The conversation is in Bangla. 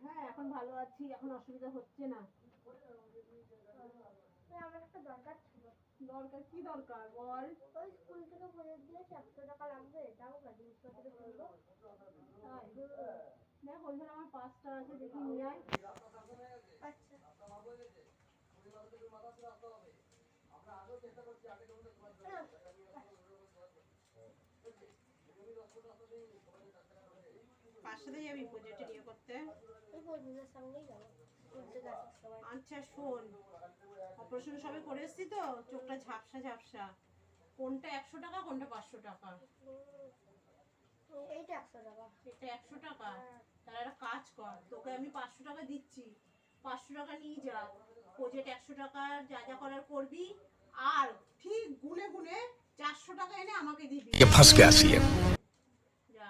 হ্যাঁ এখন ভালো আছি, এখন অসুবিধা হচ্ছে না। আমার একটা দরকার ছিল। দরকার কি দরকার বল? ওই স্কুল থেকে প্রজেক্ট দিয়েছে 100 টাকা লাগবে, দাও না জিনিসপত্র কিনবো। তাই দেখ ওইখানে আমার 5টা আছে, দেখি নিয়ে আয়। আচ্ছা কার সাথে যাবি প্রজেক্টে নিয়ে করতে? ওই বন্ধুদের সঙ্গেই যাবো স্কুল থেকে আসার সময়। আচ্ছা শোন, অপারেশন সবে করে এসছি তো, চোখটা ঝাপসা ঝাপসা। কোনটা 100 টাকা, কোনটা 500 টাকা? এইটা 100 টাকা। এটা 100 টাকা? তাহলে একটা কাজ কর, তোকে আমি 500 টাকা দিচ্ছি, 500 টাকা নিয়ে যা, প্রজেক্ট 100 টাকার যা যা করার করবি, আর ঠিক গুনে গুনে 400 টাকা এনে আমাকে দিবি। ये फंस गया सी है। যা।